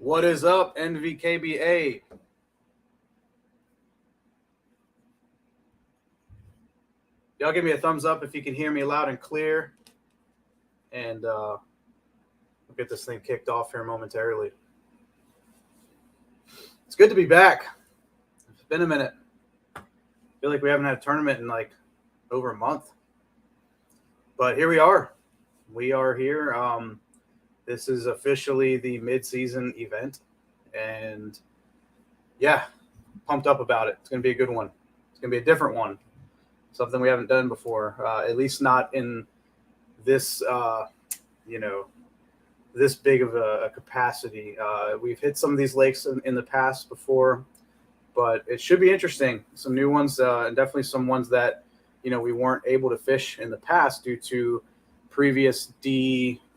What is up, NVKBA? Y'all give me a thumbs up if you can hear me loud and clear. And we'll get this thing kicked off here momentarily. It's good to be back. It's been a minute. I feel like we haven't had a tournament in like over a month. But here we are. We are here. This is officially the mid-season event. And yeah, pumped up about it. It's going to be a good one. It's going to be a different one. Something we haven't done before, at least not in this, this big of a capacity. We've hit some of these lakes in the past before, but it should be interesting. Some new ones, and definitely some ones that, we weren't able to fish in the past due to previous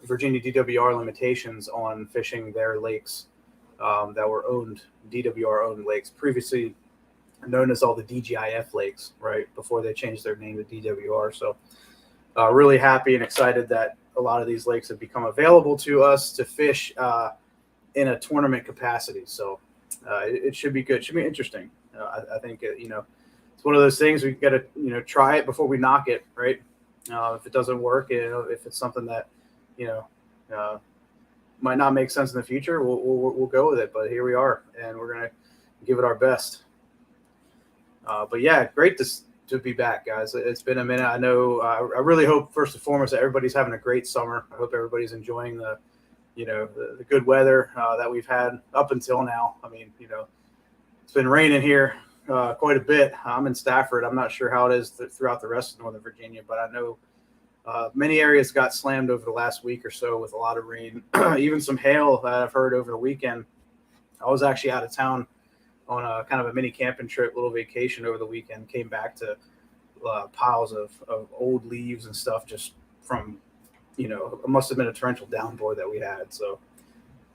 Virginia DWR limitations on fishing their lakes that were DWR-owned lakes, previously known as all the DGIF lakes, right, before they changed their name to DWR. So really happy and excited that a lot of these lakes have become available to us to fish in a tournament capacity. So it should be good. It should be interesting. I think, it's one of those things we got to, try it before we knock it, right? If it doesn't work, if it's something that, might not make sense in the future, we'll go with it. But here we are, and we're going to give it our best. But yeah, great to be back, guys. It's been a minute. I know. I really hope, first and foremost, that everybody's having a great summer. I hope everybody's enjoying the good weather that we've had up until now. I mean, it's been raining here quite a bit. I'm in Stafford. I'm not sure how it is throughout the rest of Northern Virginia, but I know many areas got slammed over the last week or so with a lot of rain, even some hail that I've heard over the weekend. I was actually out of town on a kind of a mini camping trip, little vacation over the weekend, came back to piles of old leaves and stuff just from, it must have been a torrential downpour that we had. So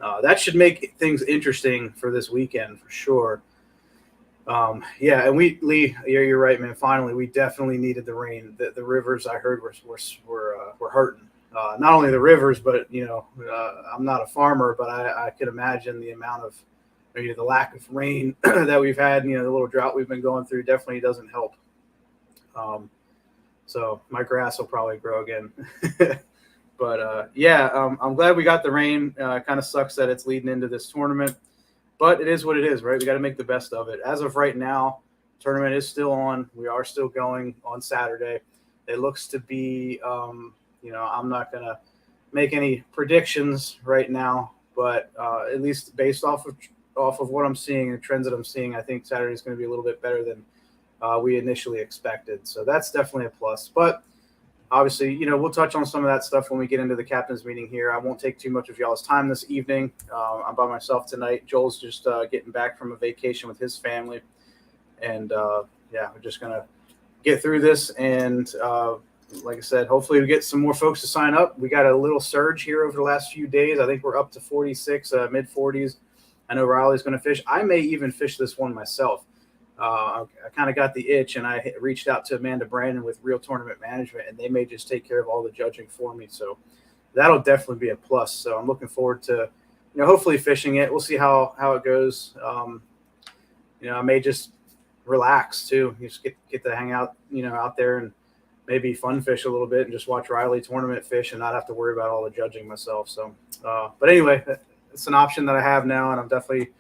that should make things interesting for this weekend for sure. Yeah, and Lee, you're right, man. Finally, we definitely needed the rain. The rivers, I heard, were hurting. Not only the rivers, but, I'm not a farmer, but I could imagine the amount of, the lack of rain that we've had, the little drought we've been going through definitely doesn't help. So my grass will probably grow again. But I'm glad we got the rain. Kind of sucks that it's leading into this tournament, but it is what it is, right? We got to make the best of it. As of right now, tournament is still on. We are still going on Saturday. It looks to be, I'm not going to make any predictions right now, but at least based off of what I'm seeing and trends that I'm seeing, I think Saturday is going to be a little bit better than we initially expected. So that's definitely a plus. But obviously, we'll touch on some of that stuff when we get into the captain's meeting here. I won't take too much of y'all's time this evening. I'm by myself tonight. Joel's just getting back from a vacation with his family. And, we're just going to get through this. And like I said, hopefully we get some more folks to sign up. We got a little surge here over the last few days. I think we're up to 46, mid-40s. I know Riley's going to fish. I may even fish this one myself. I kind of got the itch, and I reached out to Amanda Brandon with Real Tournament Management, and they may just take care of all the judging for me. So that'll definitely be a plus. So I'm looking forward to, hopefully fishing it. We'll see how it goes. I may just relax too. Just get to hang out, out there and maybe fun fish a little bit and just watch Riley tournament fish and not have to worry about all the judging myself. So, but anyway, it's an option that I have now, and I'm definitely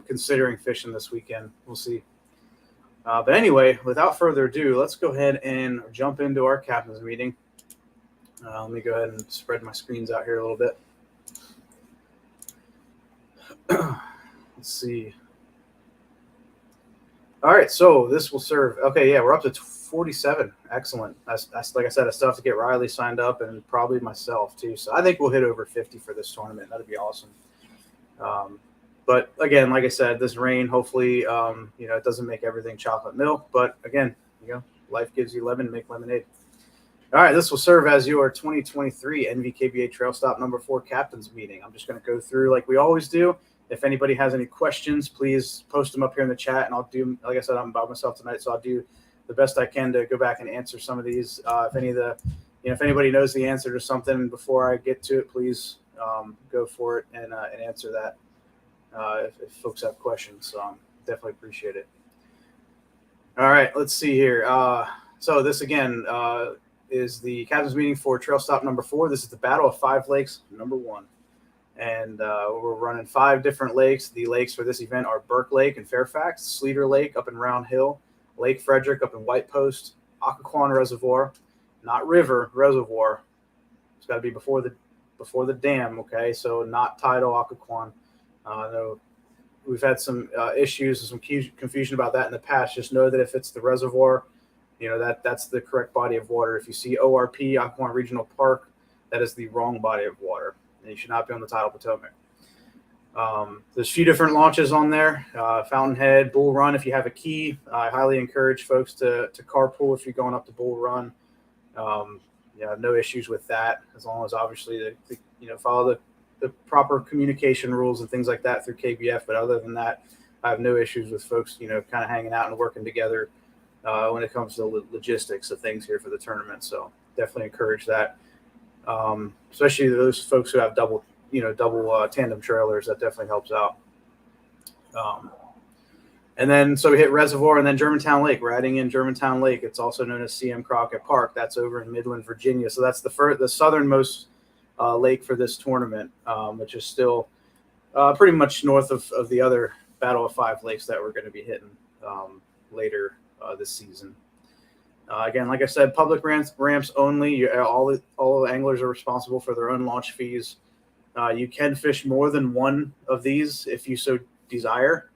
considering fishing this weekend. We'll see. But anyway, without further ado, let's go ahead and jump into our captain's meeting. Let me go ahead and spread my screens out here a little bit. Let's see. All right, so this will serve. Okay, yeah, we're up to 47. Excellent. That's like I said, I still have to get Riley signed up and probably myself too. So I think we'll hit over 50 for this tournament. That'd be awesome. But again, like I said, this rain, hopefully, it doesn't make everything chocolate milk. But again, life gives you lemon, make lemonade. All right, this will serve as your 2023 NVKBA Trail Stop number 4 captain's meeting. I'm just going to go through like we always do. If anybody has any questions, please post them up here in the chat, and I'll do, like I said, I'm by myself tonight, so I'll do the best I can to go back and answer some of these. If anybody knows the answer to something before I get to it, please go for it and answer that. if folks have questions. So definitely appreciate it. All right, let's see here. So this again is the captain's meeting for trail stop number 4. This is the Battle of Five Lakes number 1. And we're running 5 different lakes. The lakes for this event are Burke Lake in Fairfax, Sleater Lake up in Round Hill, Lake Frederick up in White Post, Occoquan Reservoir, not river, reservoir. It's got to be before the dam, okay? So not tidal Occoquan. No, we've had some issues and some confusion about that in the past. Just know that if it's the reservoir, that's the correct body of water. If you see ORP, Occoquan Regional Park, that is the wrong body of water. And you should not be on the tidal Potomac. There's a few different launches on there. Fountainhead, Bull Run. If you have a key, I highly encourage folks to carpool if you're going up to Bull Run. No issues with that, as long as obviously follow the proper communication rules and things like that through KBF. But other than that, I have no issues with folks, kind of hanging out and working together when it comes to the logistics of things here for the tournament. So definitely encourage that. Especially those folks who have double tandem trailers, that definitely helps out. And then so we hit Reservoir and then Germantown Lake. We're adding in Germantown Lake. It's also known as C.M. Crockett Park. That's over in Midland, Virginia. So that's the southernmost lake for this tournament, which is still pretty much north of the other Battle of Five Lakes that we're going to be hitting later this season. Again, like I said, public ramps only. All anglers are responsible for their own launch fees. You can fish more than one of these if you so desire.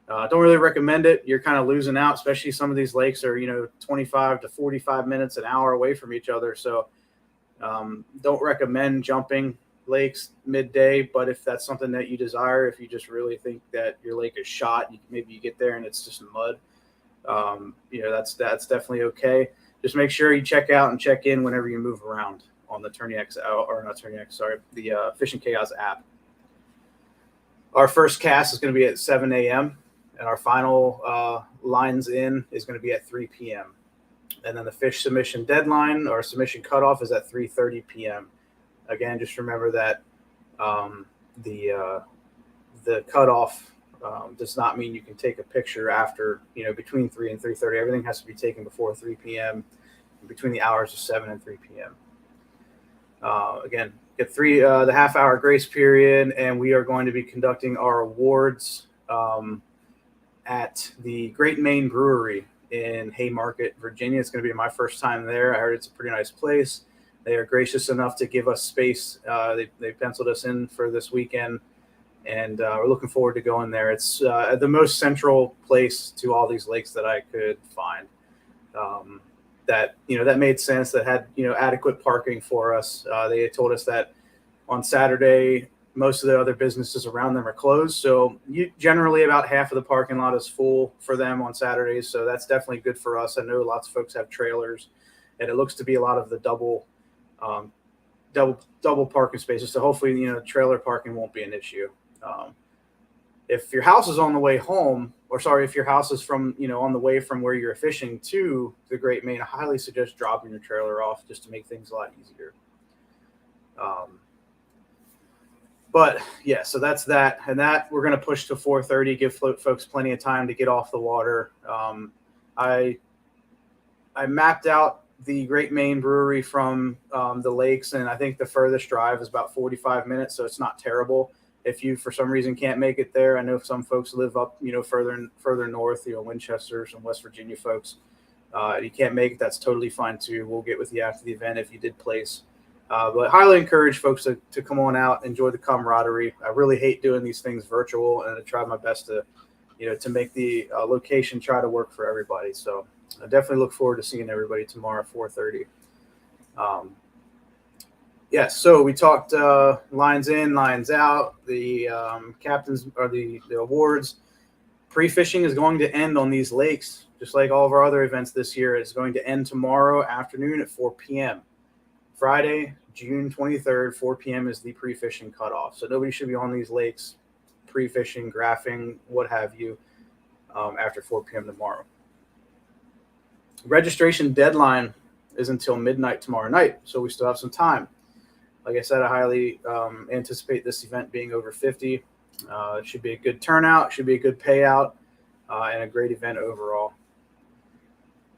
Don't really recommend it. You're kind of losing out, especially some of these lakes are 25 to 45 minutes, an hour away from each other. So don't recommend jumping lakes midday. But if that's something that you desire, if you just really think that your lake is shot, maybe you get there and it's just mud. That's definitely okay. Just make sure you check out and check in whenever you move around on the the Fishing Chaos app. Our first cast is going to be at 7 a.m. and our final lines in is going to be at 3 p.m. And then the fish submission deadline or submission cutoff is at 3:30 p.m. Again, just remember that the cutoff does not mean you can take a picture after, between 3 and 3:30. Everything has to be taken before 3 p.m. between the hours of 7 and 3 p.m. Again, get the half-hour grace period, and we are going to be conducting our awards at the Great Maine Brewery in Haymarket, Virginia. It's going to be my first time there. I heard it's a pretty nice place. They are gracious enough to give us space. They penciled us in for this weekend. And we're looking forward to going there. It's the most central place to all these lakes that I could find. That made sense. That had adequate parking for us. They had told us that on Saturday most of the other businesses around them are closed. So generally about half of the parking lot is full for them on Saturdays. So that's definitely good for us. I know lots of folks have trailers, and it looks to be a lot of the double parking spaces. So hopefully trailer parking won't be an issue. If your house is on the way home, if your house is from, on the way from where you're fishing to the Great Maine, I highly suggest dropping your trailer off just to make things a lot easier. But yeah, so that's that. And that we're going to push to 4:30, give folks plenty of time to get off the water. I mapped out the Great Maine Brewery from the lakes, and I think the furthest drive is about 45 minutes, so it's not terrible. If you, for some reason, can't make it there, I know some folks live up, further north, Winchester, some West Virginia folks. You can't make it, that's totally fine too. We'll get with you after the event if you did place. But highly encourage folks to come on out, enjoy the camaraderie. I really hate doing these things virtual, and I try my best to make the location try to work for everybody. So I definitely look forward to seeing everybody tomorrow at 4:30. Yes, so we talked lines in, lines out, the captains or the awards. Pre-fishing is going to end on these lakes, just like all of our other events this year. It's going to end tomorrow afternoon at 4 p.m. Friday, June 23rd, 4 p.m. is the pre-fishing cutoff. So nobody should be on these lakes pre-fishing, graphing, what have you, after 4 p.m. tomorrow. Registration deadline is until midnight tomorrow night, so we still have some time. Like I said, I highly anticipate this event being over 50. It should be a good turnout, should be a good payout, and a great event overall.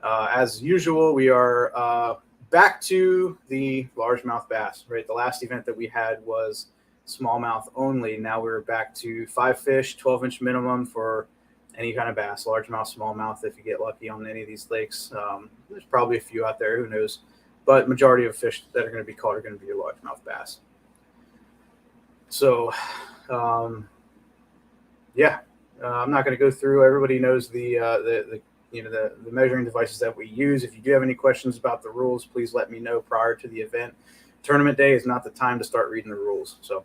As usual, we are back to the largemouth bass, right? The last event that we had was smallmouth only. Now we're back to 5 fish, 12-inch minimum for any kind of bass, largemouth, smallmouth, if you get lucky on any of these lakes. There's probably a few out there, who knows? But majority of fish that are going to be caught are going to be your largemouth bass. So, yeah, I'm not going to go through. Everybody knows the measuring devices that we use. If you do have any questions about the rules, please let me know prior to the event. Tournament day is not the time to start reading the rules. So,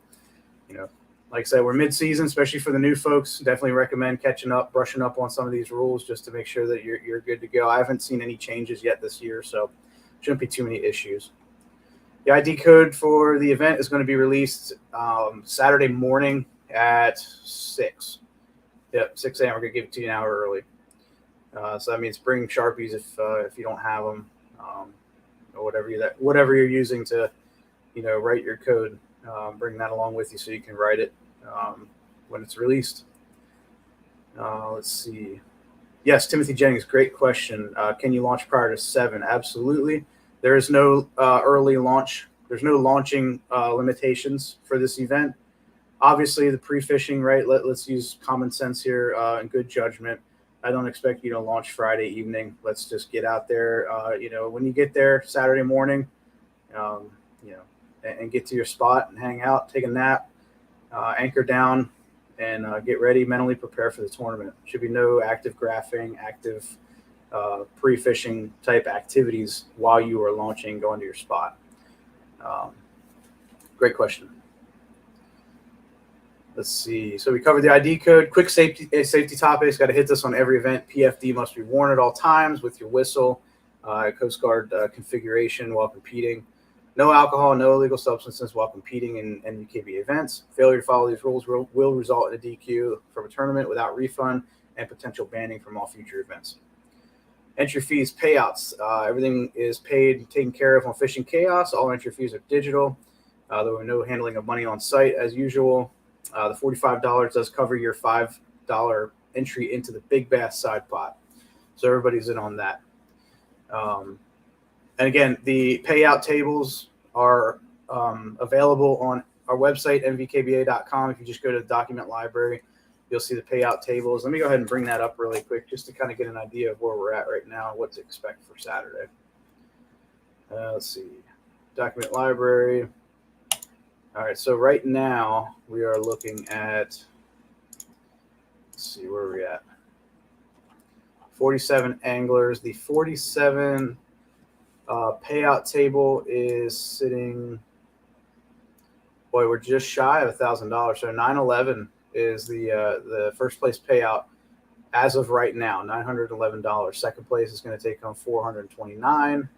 like I said, we're mid-season, especially for the new folks. Definitely recommend catching up, brushing up on some of these rules just to make sure that you're good to go. I haven't seen any changes yet this year, so shouldn't be too many issues. The ID code for the event is going to be released Saturday morning at 6. Yep, 6 a.m. We're going to give it to you an hour early. So that means bring Sharpies if you don't have them, or whatever you're using to, write your code. Bring that along with you so you can write it when it's released. Let's see. Yes, Timothy Jennings, great question. Can you launch prior to 7? Absolutely. There is no early launch. There's no launching limitations for this event. Obviously, the pre-fishing, right? Let's use common sense here and good judgment. I don't expect you to launch Friday evening. Let's just get out there. When you get there Saturday morning, and get to your spot and hang out, take a nap, anchor down, and get ready, mentally prepare for the tournament. Should be no active graphing, active pre-fishing type activities while you are launching, going to your spot. Great question. Let's see. So we covered the ID code. Quick safety topics. Got to hit this on every event. PFD must be worn at all times with your whistle. Coast Guard configuration while competing. No alcohol, no illegal substances while competing in NVKBA events. Failure to follow these rules will result in a DQ from a tournament without refund and potential banning from all future events. Entry fees, payouts. Everything is taken care of on Fishing Chaos. All entry fees are digital. There will be no handling of money on site as usual. The $45 does cover your $5 entry into the Big Bass side pot. So everybody's in on that. And again, the payout tables are available on our website, NVKBA.com. If you just go to the document library, you'll see the payout tables. Let me go ahead and bring that up really quick just to kind of get an idea of where we're at right now, what to expect for Saturday. Let's see. Document library. All right, so right now we are looking at, let's see, where are we at? 47 anglers. The 47 payout table is sitting, boy, we're just shy of $1,000. So 911 is the first place payout as of right now, $911. Second place is going to take home $429.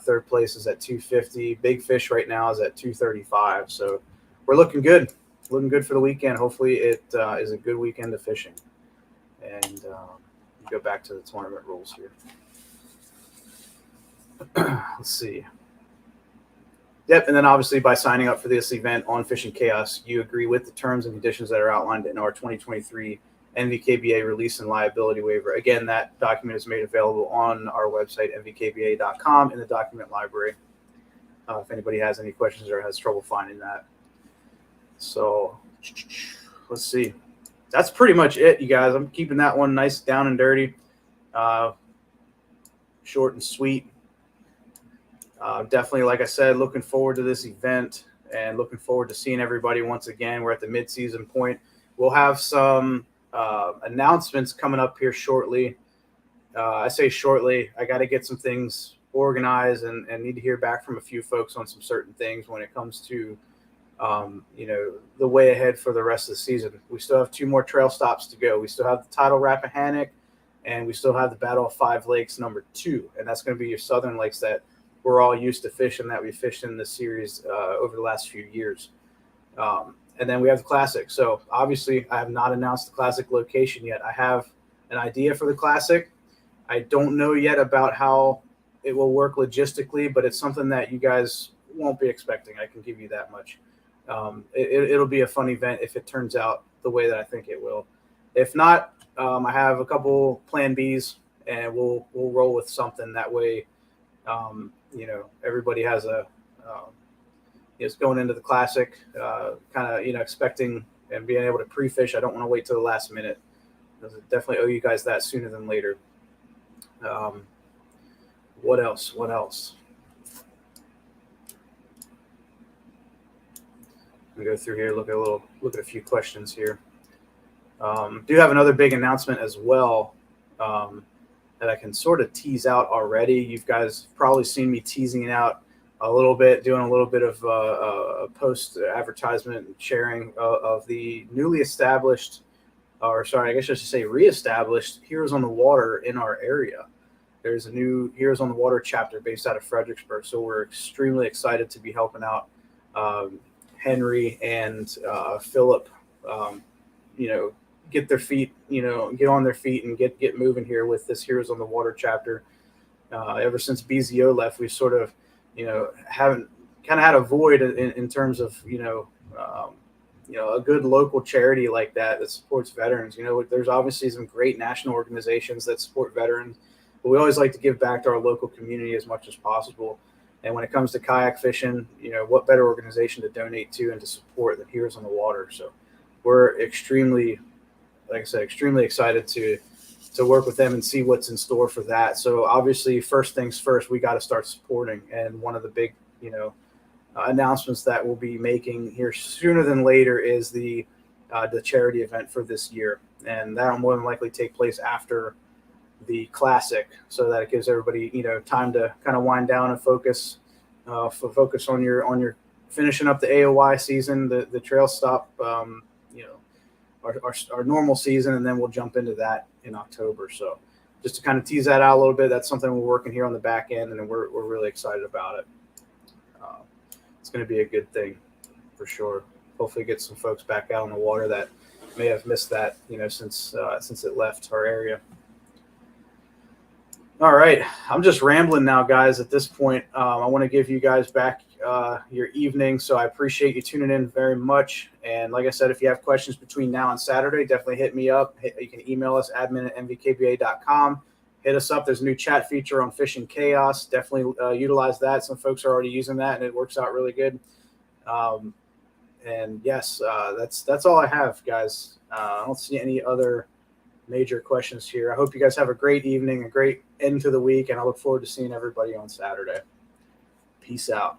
Third place is at $250. Big Fish right now is at $235. So we're looking good for the weekend. Hopefully it is a good weekend of fishing. And go back to the tournament rules here. Let's see. Yep, and then obviously by signing up for this event on Fishing Chaos, you agree with the terms and conditions that are outlined in our 2023 NVKBA release and liability waiver. Again, that document is made available on our website, NVKBA.com, in the document library. If anybody has any questions or has trouble finding that. So let's see. That's pretty much it, you guys. I'm keeping that one nice, down and dirty, short and sweet. Definitely, like I said, looking forward to this event and looking forward to seeing everybody once again. We're at the mid-season point. We'll have some announcements coming up here shortly. I say shortly. I got to get some things organized and need to hear back from a few folks on some certain things when it comes to the way ahead for the rest of the season. We still have 2 more trail stops to go. We still have the Tidal Rappahannock, and we still have the Battle of 5 Lakes #2, and that's going to be your southern lakes that we're all used to fishing, that we fished in this series over the last few years. And then we have the Classic. So obviously I have not announced the Classic location yet. I have an idea for the Classic. I don't know yet about how it will work logistically, but it's something that you guys won't be expecting. I can give you that much. It'll be a fun event if it turns out the way that I think it will. If not, I have a couple plan Bs, and we'll roll with something that way. Everybody has is going into the classic, kind of expecting and being able to pre-fish. I don't want to wait till the last minute. I definitely owe you guys that sooner than later. What else? We go through here, look at a few questions here. Do have another big announcement as well, that I can sort of tease out already. You guys probably seen me teasing it out a little bit, doing a little bit of post advertisement and sharing of the newly established, or sorry, I guess I should say reestablished Heroes on the Water in our area. There's a new Heroes on the Water chapter based out of Fredericksburg, so we're extremely excited to be helping out Henry and Philip, get their feet, get on their feet and get moving here with this Heroes on the Water chapter. Ever since BZO left, we've sort of, haven't kind of had a void in terms of, a good local charity like that supports veterans. There's obviously some great national organizations that support veterans, but we always like to give back to our local community as much as possible. And when it comes to kayak fishing, what better organization to donate to and to support than Heroes on the Water? So we're extremely excited to work with them and see what's in store for that. So obviously, first things first, we got to start supporting. And one of the big, announcements that we'll be making here sooner than later is the charity event for this year. And that'll more than likely take place after the classic, so that it gives everybody, time to kind of wind down and focus on your finishing up the AOY season, the trail stop, our normal season, and then we'll jump into that in October. So just to kind of tease that out a little bit, that's something we're working here on the back end, and we're really excited about it. It's going to be a good thing for sure. Hopefully get some folks back out on the water that may have missed that, since it left our area. All right, I'm just rambling now, guys. At this point, I want to give you guys back your evening, so I appreciate you tuning in very much. And like I said, if you have questions between now and Saturday, definitely hit me up. You can email us, admin@nvkba.com. Hit us up. There's a new chat feature on Fishing Chaos. Definitely utilize that. Some folks are already using that, and it works out really good. And yes, that's all I have, guys. I don't see any other major questions here. I hope you guys have a great evening, a great end to the week, and I look forward to seeing everybody on Saturday. Peace out.